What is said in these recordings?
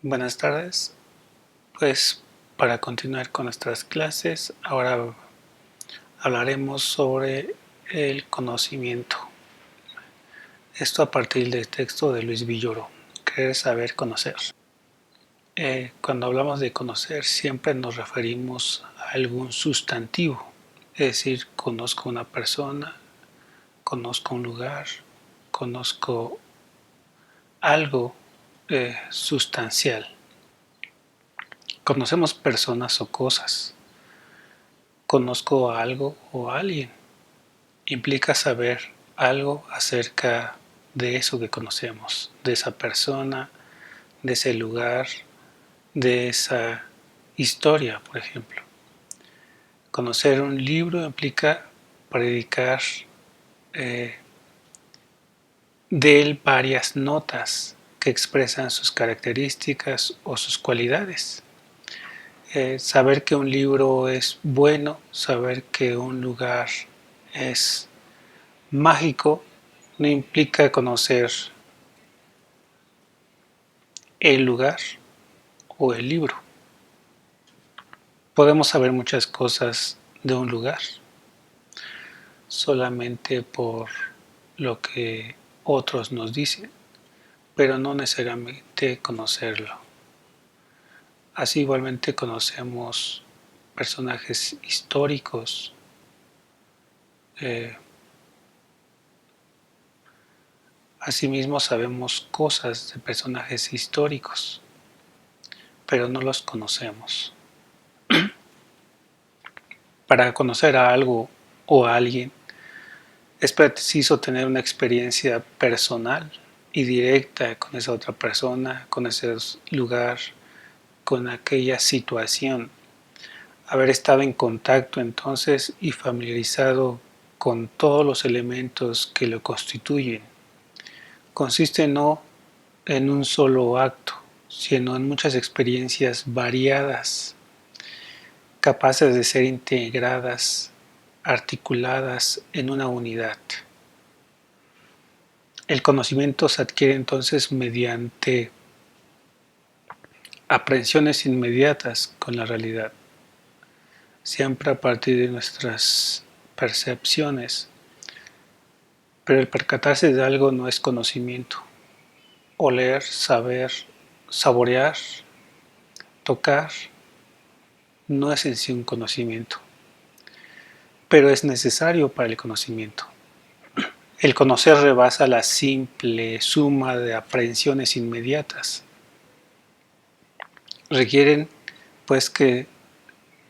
Buenas tardes, pues para continuar con nuestras clases, ahora hablaremos sobre el conocimiento. Esto a partir del texto de Luis Villoro, Querer, saber, conocer. Cuando hablamos de conocer siempre nos referimos a algún sustantivo, es decir, conozco una persona, conozco un lugar, conozco algo sustancial. Conocemos personas o cosas. Conozco a algo o a alguien. Implica saber algo acerca de eso que conocemos, de esa persona, de ese lugar, de esa historia, por ejemplo. Conocer un libro implica predicar de él varias notas que expresan sus características o sus cualidades. Saber que un libro es bueno, saber que un lugar es mágico, no implica conocer el lugar o el libro. Podemos saber muchas cosas de un lugar solamente por lo que otros nos dicen, pero no necesariamente conocerlo. Así igualmente conocemos personajes históricos, eh, asimismo sabemos cosas de personajes históricos, pero no los conocemos. Para conocer a algo o a alguien es preciso tener una experiencia personal y directa con esa otra persona, con ese lugar, con aquella situación. Haber estado en contacto entonces y familiarizado con todos los elementos que lo constituyen. Consiste no en un solo acto, sino en muchas experiencias variadas, capaces de ser integradas, articuladas en una unidad. El conocimiento se adquiere entonces mediante aprehensiones inmediatas con la realidad, siempre a partir de nuestras percepciones, pero el percatarse de algo no es conocimiento. Oler, saber, saborear, tocar, no es en sí un conocimiento, pero es necesario para el conocimiento. El conocer rebasa la simple suma de aprehensiones inmediatas. Requieren pues que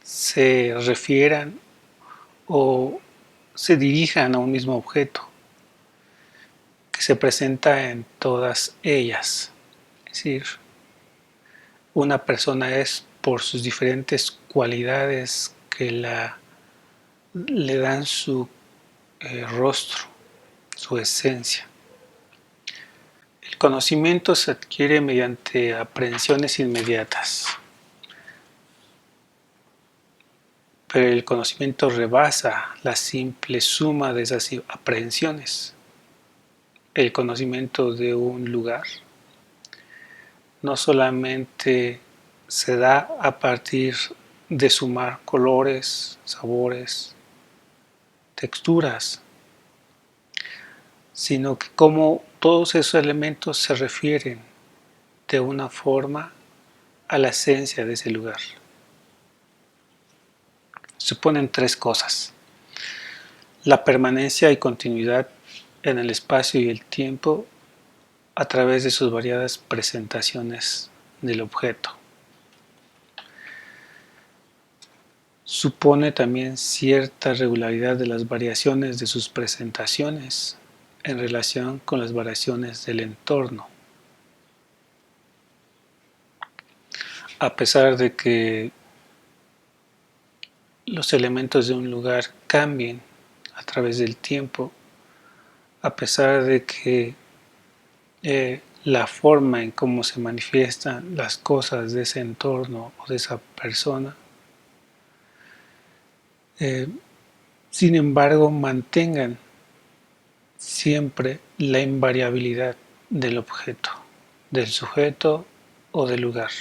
se refieran o se dirijan a un mismo objeto que se presenta en todas ellas. Es decir, una persona es por sus diferentes cualidades que le dan su rostro, su esencia. El conocimiento se adquiere mediante aprehensiones inmediatas, pero el conocimiento rebasa la simple suma de esas aprehensiones. El conocimiento de un lugar no solamente se da a partir de sumar colores, sabores, texturas, sino que como todos esos elementos se refieren de una forma a la esencia de ese lugar. Suponen tres cosas: la permanencia y continuidad en el espacio y el tiempo a través de sus variadas presentaciones del objeto. Supone también cierta regularidad de las variaciones de sus presentaciones en relación con las variaciones del entorno. A pesar de que los elementos de un lugar cambien a través del tiempo, a pesar de que la forma en cómo se manifiestan las cosas de ese entorno o de esa persona, sin embargo mantengan siempre la invariabilidad del objeto, del sujeto o del lugar.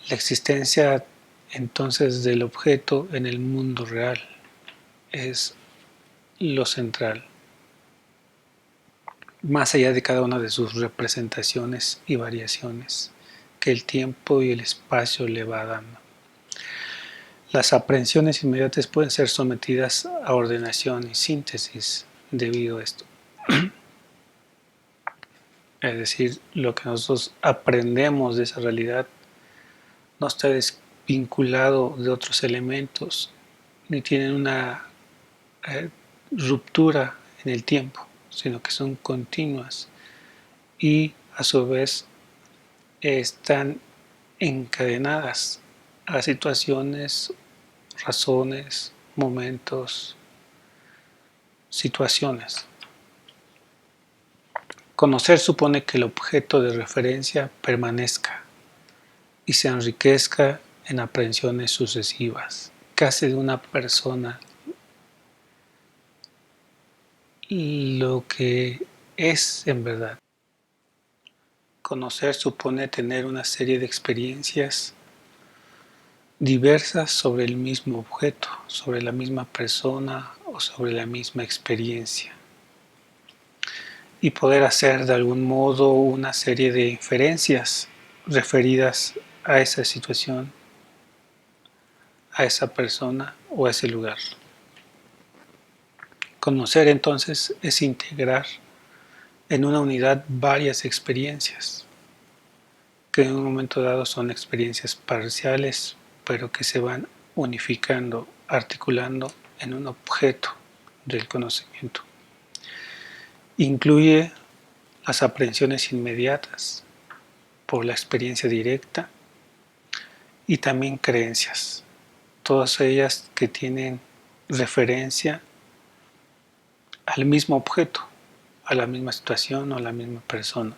La existencia entonces del objeto en el mundo real es lo central, más allá de cada una de sus representaciones y variaciones que el tiempo y el espacio le va dando. Las aprehensiones inmediatas pueden ser sometidas a ordenación y síntesis debido a esto. Es decir, lo que nosotros aprendemos de esa realidad no está desvinculado de otros elementos ni tienen una ruptura en el tiempo, sino que son continuas y a su vez están encadenadas a situaciones, razones, momentos, situaciones. Conocer supone que el objeto de referencia permanezca y se enriquezca en aprehensiones sucesivas, que hace de una persona lo que es en verdad. Conocer supone tener una serie de experiencias diversas sobre el mismo objeto, sobre la misma persona o sobre la misma experiencia. Y poder hacer de algún modo una serie de inferencias referidas a esa situación, a esa persona o a ese lugar. Conocer entonces es integrar en una unidad varias experiencias, que en un momento dado son experiencias parciales, pero que se van unificando, articulando en un objeto del conocimiento. Incluye las aprehensiones inmediatas por la experiencia directa y también creencias, todas ellas que tienen referencia al mismo objeto, a la misma situación o a la misma persona.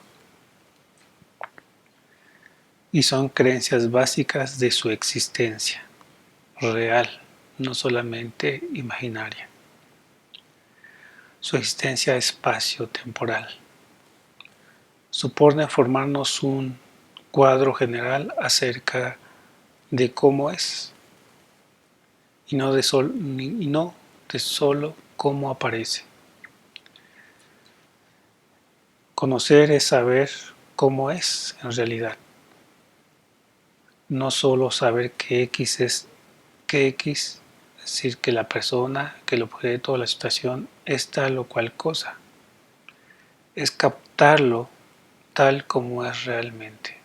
Y son creencias básicas de su existencia real, no solamente imaginaria. Su existencia espacio-temporal. Supone formarnos un cuadro general acerca de cómo es y no de solo cómo aparece. Conocer es saber cómo es en realidad, no solo saber que X es que X, es decir, que la persona, que el objeto o la situación es tal o cual cosa, es captarlo tal como es realmente,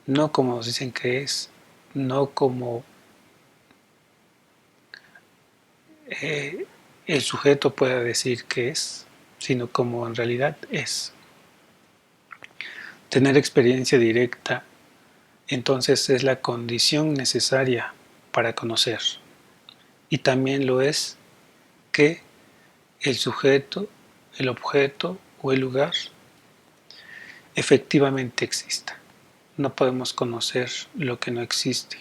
no como nos dicen que es, no como el sujeto pueda decir que es, sino como en realidad es. Tener experiencia directa entonces es la condición necesaria para conocer, y también lo es que el sujeto, el objeto o el lugar efectivamente exista. No podemos conocer lo que no existe.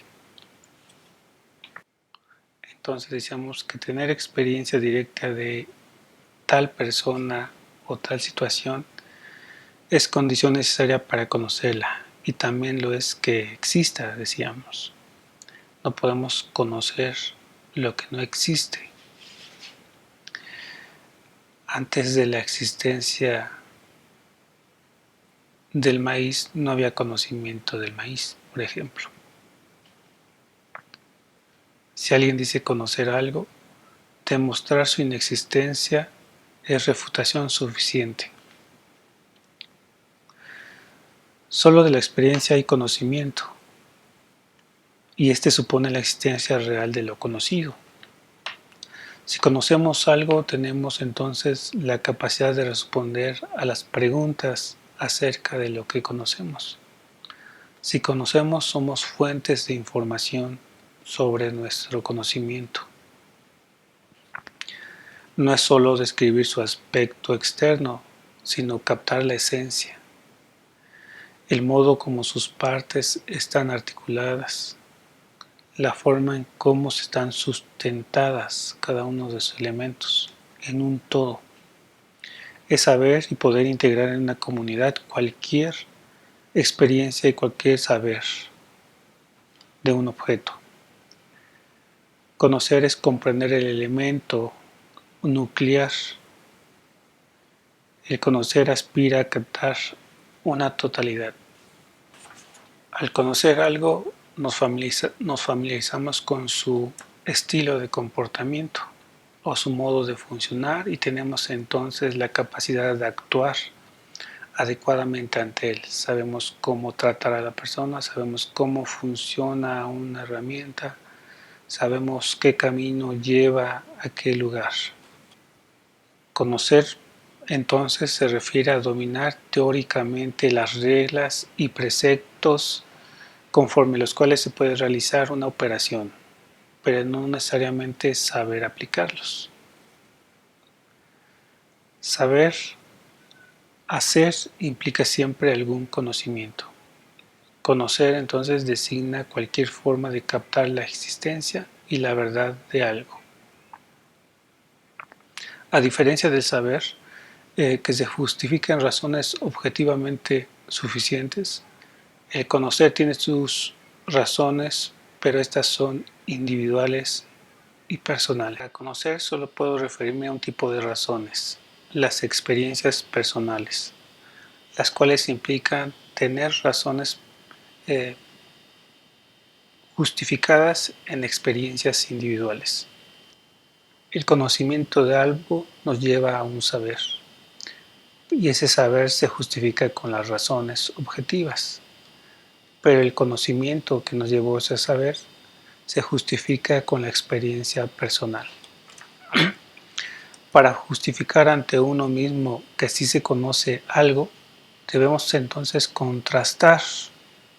Entonces decíamos que tener experiencia directa de tal persona o tal situación es condición necesaria para conocerla, y también lo es que exista, decíamos. No podemos conocer lo que no existe. Antes de la existencia del maíz no había conocimiento del maíz, por ejemplo. Si alguien dice conocer algo, demostrar su inexistencia es refutación suficiente. Solo de la experiencia hay conocimiento, y este supone la existencia real de lo conocido. Si conocemos algo, tenemos entonces la capacidad de responder a las preguntas acerca de lo que conocemos. Si conocemos, somos fuentes de información sobre nuestro conocimiento. No es solo describir su aspecto externo, sino captar la esencia, el modo como sus partes están articuladas, la forma en cómo se están sustentadas cada uno de sus elementos en un todo. es saber y poder integrar en una comunidad cualquier experiencia y cualquier saber de un objeto. Conocer es comprender el elemento nuclear. El conocer aspira a captar una totalidad. Al conocer algo, nos familiarizamos con su estilo de comportamiento o su modo de funcionar y tenemos entonces la capacidad de actuar adecuadamente ante él. Sabemos cómo tratar a la persona, sabemos cómo funciona una herramienta, sabemos qué camino lleva a qué lugar. Conocer entonces se refiere a dominar teóricamente las reglas y preceptos conforme los cuales se puede realizar una operación, pero no necesariamente saber aplicarlos. Saber hacer implica siempre algún conocimiento. Conocer entonces designa cualquier forma de captar la existencia y la verdad de algo. A diferencia del saber, que se justifica en razones objetivamente suficientes, el conocer tiene sus razones, pero estas son individuales y personales. Para conocer solo puedo referirme a un tipo de razones, las experiencias personales, las cuales implican tener razones eh, justificadas en experiencias individuales. El conocimiento de algo nos lleva a un saber, y ese saber se justifica con las razones objetivas, pero el conocimiento que nos llevó a ese saber se justifica con la experiencia personal. Para justificar ante uno mismo que sí se conoce algo, debemos entonces contrastar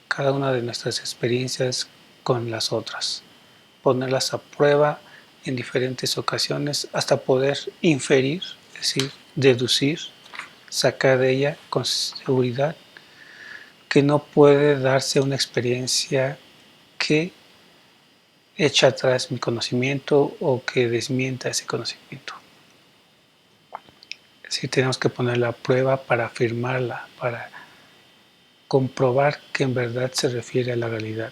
cada una de nuestras experiencias con las otras, ponerlas a prueba en diferentes ocasiones hasta poder inferir, es decir, deducir, sacar de ella con seguridad que no puede darse una experiencia que echa atrás mi conocimiento o que desmienta ese conocimiento. Es decir, tenemos que ponerla a prueba para afirmarla, para comprobar que en verdad se refiere a la realidad.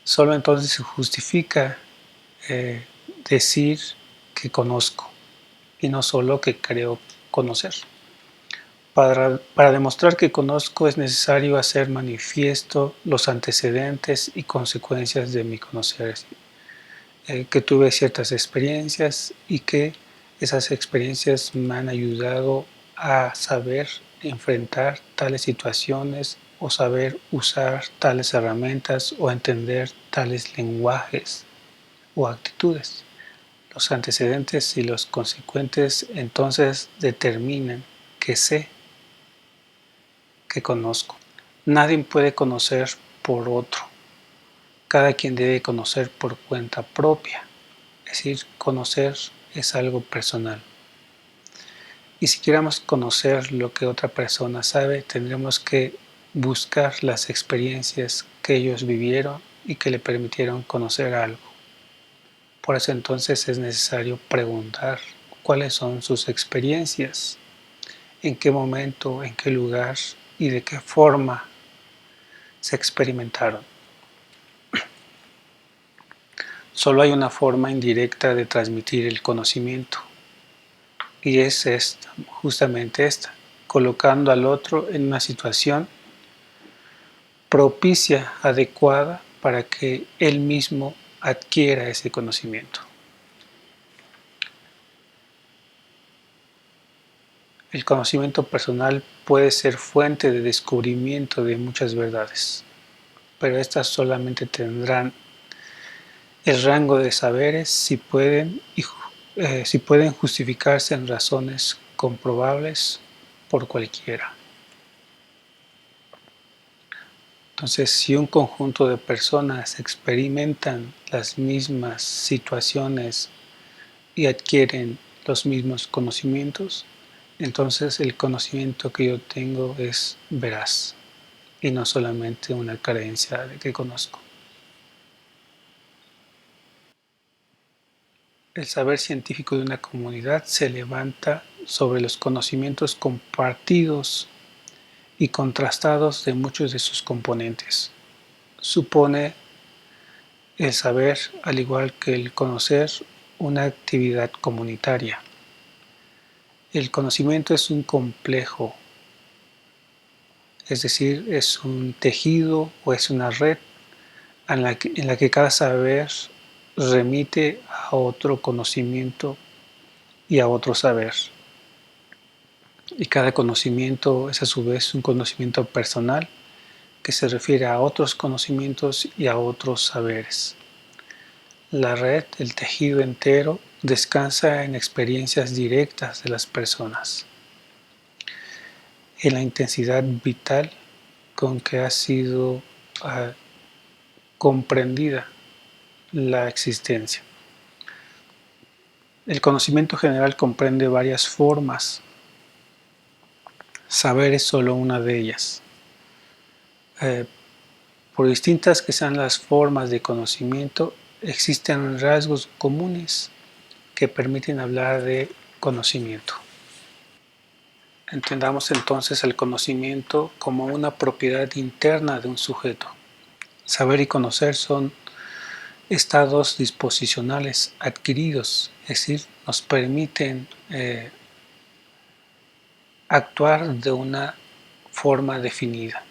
Solo entonces se justifica decir que conozco y no solo que creo conocer. Para demostrar que conozco es necesario hacer manifiesto los antecedentes y consecuencias de mi conocer, que tuve ciertas experiencias y que esas experiencias me han ayudado a saber enfrentar tales situaciones o saber usar tales herramientas o entender tales lenguajes o actitudes. Los antecedentes y los consecuentes entonces determinan que sé, que conozco. Nadie puede conocer por otro. Cada quien debe conocer por cuenta propia. Es decir, conocer es algo personal. Y si queramos conocer lo que otra persona sabe, tendremos que buscar las experiencias que ellos vivieron y que le permitieron conocer algo. Por eso entonces es necesario preguntar cuáles son sus experiencias, en qué momento, en qué lugar y de qué forma se experimentaron. Solo hay una forma indirecta de transmitir el conocimiento y es esta, justamente esta, colocando al otro en una situación propicia, adecuada para que él mismo adquiera ese conocimiento. El conocimiento personal puede ser fuente de descubrimiento de muchas verdades, pero estas solamente tendrán el rango de saberes si pueden justificarse en razones comprobables por cualquiera. Entonces, si un conjunto de personas experimentan las mismas situaciones y adquieren los mismos conocimientos, entonces el conocimiento que yo tengo es veraz y no solamente una creencia de que conozco. El saber científico de una comunidad se levanta sobre los conocimientos compartidos y contrastados de muchos de sus componentes. Supone el saber, al igual que el conocer, una actividad comunitaria. El conocimiento es un complejo, es decir, es un tejido o es una red en la que cada saber remite a otro conocimiento y a otro saber. Y cada conocimiento es a su vez un conocimiento personal que se refiere a otros conocimientos y a otros saberes. La red, el tejido entero, descansa en experiencias directas de las personas, en la intensidad vital con que ha sido comprendida la existencia. El conocimiento general comprende varias formas. Saber es solo una de ellas. Por distintas que sean las formas de conocimiento, existen rasgos comunes que permiten hablar de conocimiento. Entendamos entonces el conocimiento como una propiedad interna de un sujeto. Saber y conocer son estados disposicionales adquiridos, es decir, nos permiten actuar de una forma definida.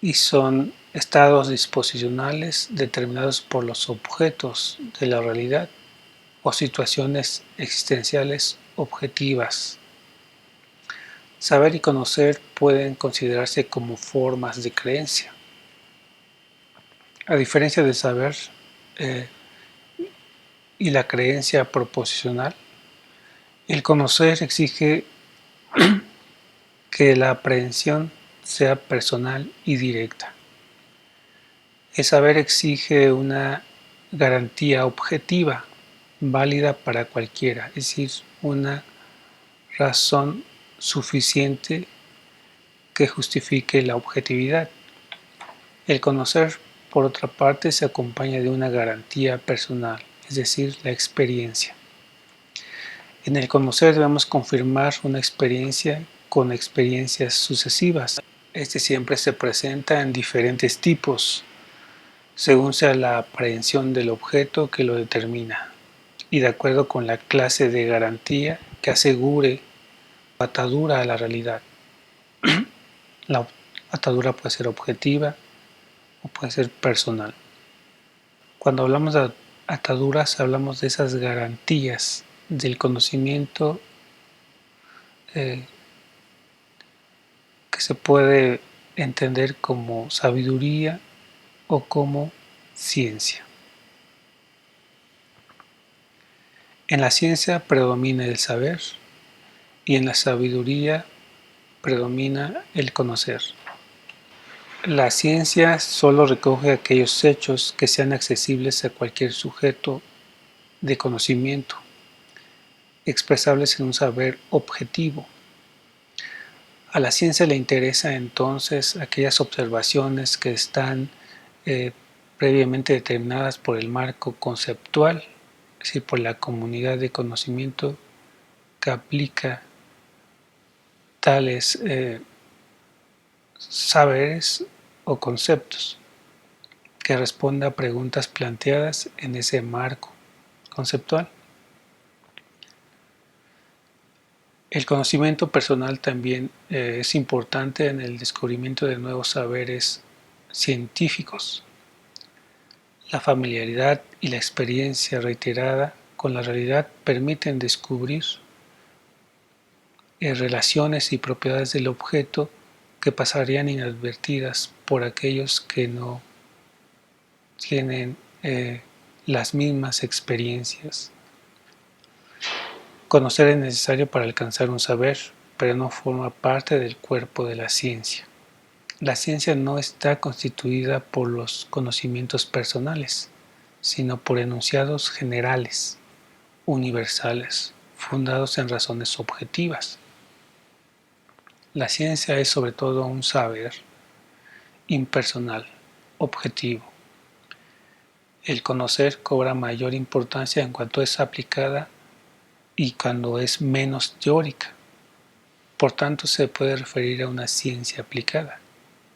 Y son estados disposicionales determinados por los objetos de la realidad o situaciones existenciales objetivas. Saber y conocer pueden considerarse como formas de creencia. A diferencia del saber y la creencia proposicional, el conocer exige que la aprehensión sea personal y directa. El saber exige una garantía objetiva, válida para cualquiera, es decir, una razón suficiente que justifique la objetividad. El conocer, por otra parte, se acompaña de una garantía personal, es decir, la experiencia. En el conocer debemos confirmar una experiencia con experiencias sucesivas. Este siempre se presenta en diferentes tipos, según sea la aprehensión del objeto que lo determina, y de acuerdo con la clase de garantía que asegure atadura a la realidad. La atadura puede ser objetiva o puede ser personal. Cuando hablamos de ataduras, hablamos de esas garantías del conocimiento que se puede entender como sabiduría o como ciencia. En la ciencia predomina el saber y en la sabiduría predomina el conocer. La ciencia solo recoge aquellos hechos que sean accesibles a cualquier sujeto de conocimiento, expresables en un saber objetivo. A la ciencia le interesa entonces aquellas observaciones que están previamente determinadas por el marco conceptual, es decir, por la comunidad de conocimiento que aplica tales saberes o conceptos, que responda a preguntas planteadas en ese marco conceptual. El conocimiento personal también es importante en el descubrimiento de nuevos saberes científicos. La familiaridad y la experiencia reiterada con la realidad permiten descubrir relaciones y propiedades del objeto que pasarían inadvertidas por aquellos que no tienen las mismas experiencias. Conocer es necesario para alcanzar un saber, pero no forma parte del cuerpo de la ciencia. La ciencia no está constituida por los conocimientos personales, sino por enunciados generales, universales, fundados en razones objetivas. La ciencia es sobre todo un saber impersonal, objetivo. El conocer cobra mayor importancia en cuanto es aplicada y cuando es menos teórica. Por tanto, se puede referir a una ciencia aplicada.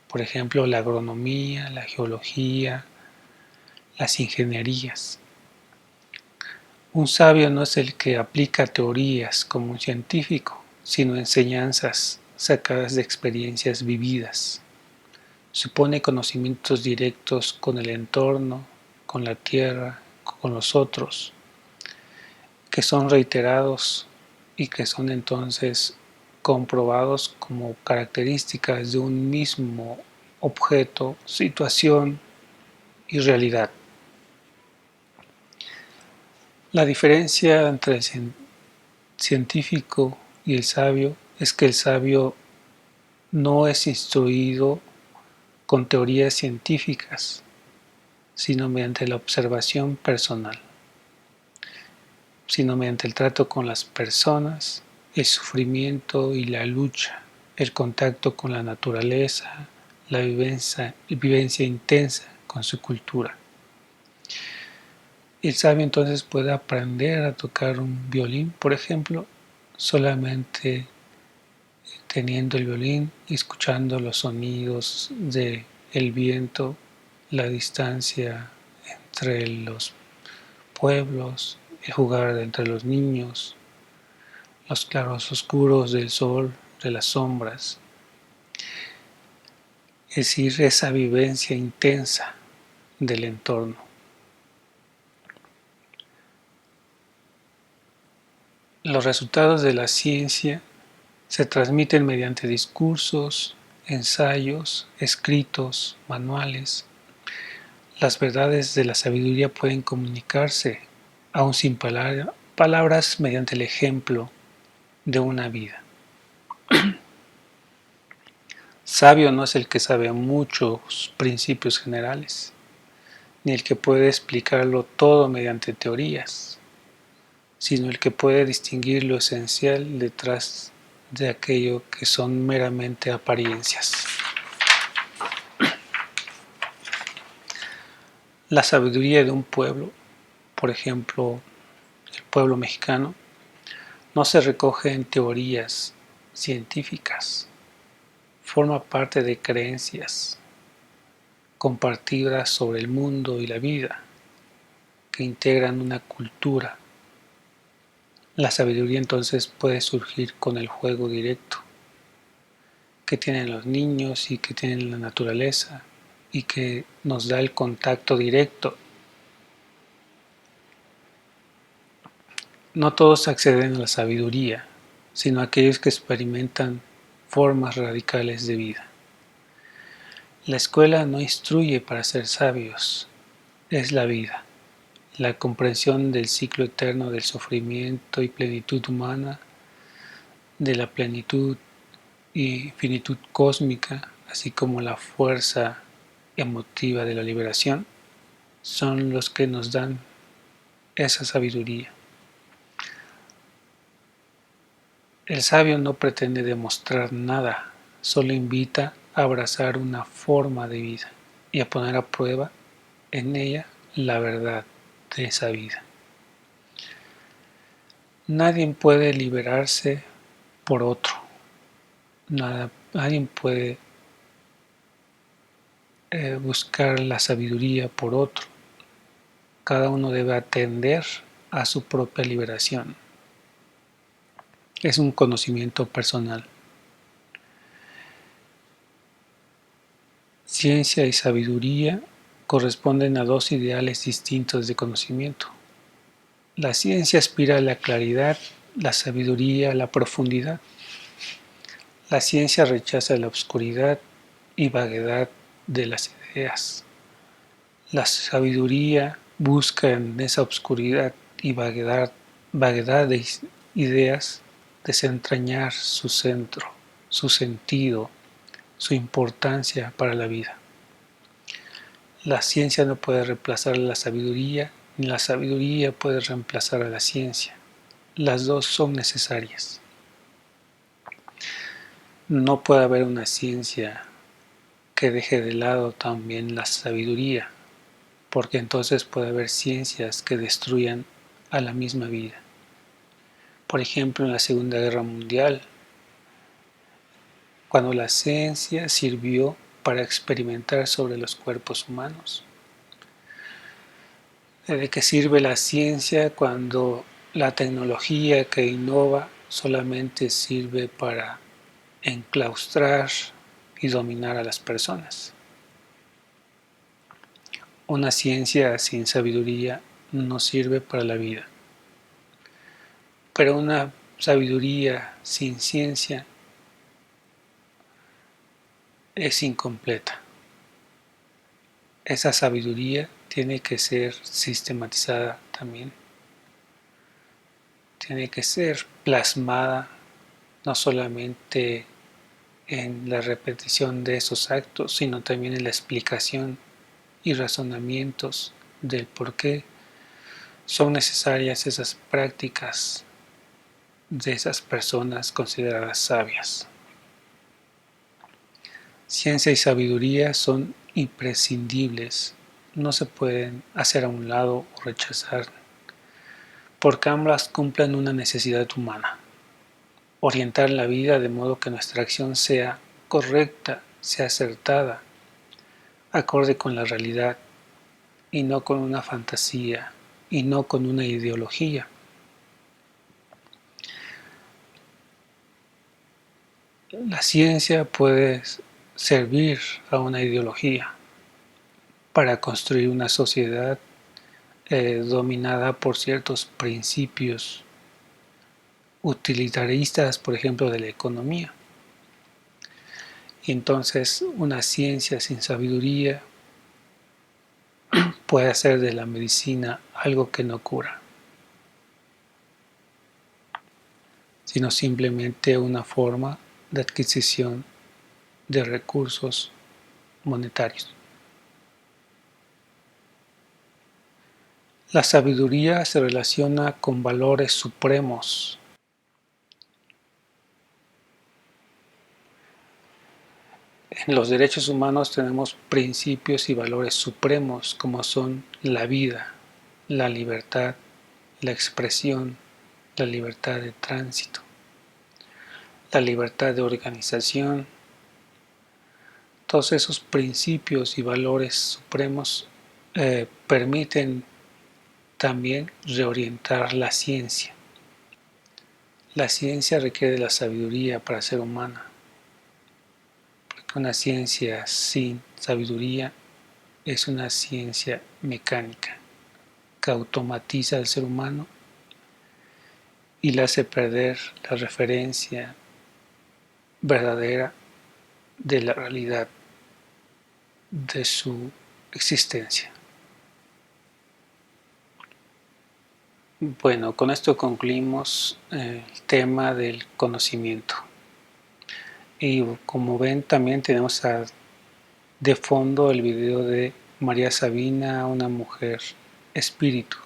Por ejemplo, la agronomía, la geología, las ingenierías. Un sabio no es el que aplica teorías como un científico, sino enseñanzas sacadas de experiencias vividas. Supone conocimientos directos con el entorno, con la tierra, con los otros, que son reiterados y que son entonces comprobados como características de un mismo objeto, situación y realidad. La diferencia entre el científico y el sabio es que el sabio no es instruido con teorías científicas, sino mediante la observación personal, sino mediante el trato con las personas, el sufrimiento y la lucha, el contacto con la naturaleza, la vivencia intensa con su cultura. El sabio entonces puede aprender a tocar un violín, por ejemplo, solamente teniendo el violín y escuchando los sonidos del viento, la distancia entre los pueblos, el jugar entre los niños, los claros oscuros del sol, de las sombras, es decir, esa vivencia intensa del entorno. Los resultados de la ciencia se transmiten mediante discursos, ensayos, escritos, manuales. Las verdades de la sabiduría pueden comunicarse, aun sin palabras, mediante el ejemplo de una vida. Sabio no es el que sabe muchos principios generales, ni el que puede explicarlo todo mediante teorías, sino el que puede distinguir lo esencial detrás de aquello que son meramente apariencias. La sabiduría de un pueblo, por ejemplo, el pueblo mexicano, no se recoge en teorías científicas, forma parte de creencias compartidas sobre el mundo y la vida, que integran una cultura. La sabiduría entonces puede surgir con el juego directo que tienen los niños y que tienen la naturaleza y que nos da el contacto directo. No todos acceden a la sabiduría, sino aquellos que experimentan formas radicales de vida. La escuela no instruye para ser sabios, es la vida, la comprensión del ciclo eterno del sufrimiento y plenitud humana, de la plenitud y finitud cósmica, así como la fuerza emotiva de la liberación, son los que nos dan esa sabiduría. El sabio no pretende demostrar nada, solo invita a abrazar una forma de vida y a poner a prueba en ella la verdad de esa vida. Nadie puede liberarse por otro, nadie puede buscar la sabiduría por otro. Cada uno debe atender a su propia liberación. Es un conocimiento personal. Ciencia y sabiduría corresponden a dos ideales distintos de conocimiento. La ciencia aspira a la claridad, la sabiduría a la profundidad. La ciencia rechaza la oscuridad y vaguedad de las ideas. La sabiduría busca en esa oscuridad y vaguedad de ideas desentrañar su centro, su sentido, su importancia para la vida. La ciencia no puede reemplazar a la sabiduría, ni la sabiduría puede reemplazar a la ciencia. Las dos son necesarias. No puede haber una ciencia que deje de lado también la sabiduría, porque entonces puede haber ciencias que destruyan a la misma vida. Por ejemplo, en la Segunda Guerra Mundial, cuando la ciencia sirvió para experimentar sobre los cuerpos humanos. ¿De qué sirve la ciencia cuando la tecnología que innova solamente sirve para enclaustrar y dominar a las personas? Una ciencia sin sabiduría no sirve para la vida, pero una sabiduría sin ciencia es incompleta. Esa sabiduría tiene que ser sistematizada también, tiene que ser plasmada no solamente en la repetición de esos actos, sino también en la explicación y razonamientos del por qué son necesarias esas prácticas de esas personas consideradas sabias. Ciencia y sabiduría son imprescindibles, no se pueden hacer a un lado o rechazar, porque ambas cumplen una necesidad humana: orientar la vida de modo que nuestra acción sea correcta, sea acertada, acorde con la realidad y no con una fantasía y no con una ideología. La ciencia puede servir a una ideología para construir una sociedad dominada por ciertos principios utilitaristas, por ejemplo, de la economía. Y entonces una ciencia sin sabiduría puede hacer de la medicina algo que no cura, sino simplemente una forma de adquisición de recursos monetarios. La sabiduría se relaciona con valores supremos. En los derechos humanos tenemos principios y valores supremos como son la vida, la libertad, la expresión, la libertad de tránsito, la libertad de organización. Todos esos principios y valores supremos permiten también reorientar la ciencia. La ciencia requiere de la sabiduría para ser humana, porque una ciencia sin sabiduría es una ciencia mecánica que automatiza al ser humano y le hace perder la referencia verdadera de la realidad de su existencia. Bueno, con esto concluimos el tema del conocimiento. Y como ven, también tenemos de fondo el video de María Sabina, una mujer espíritu,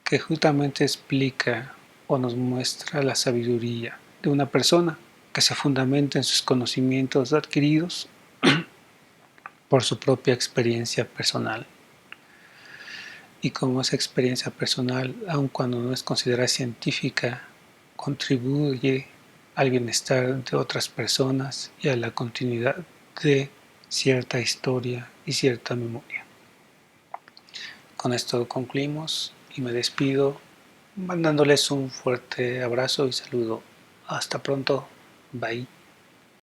que justamente explica o nos muestra la sabiduría de una persona que se fundamenta en sus conocimientos adquiridos por su propia experiencia personal. Y como esa experiencia personal, aun cuando no es considerada científica, contribuye al bienestar de otras personas y a la continuidad de cierta historia y cierta memoria. Con esto concluimos y me despido mandándoles un fuerte abrazo y saludo. Hasta pronto. Bye.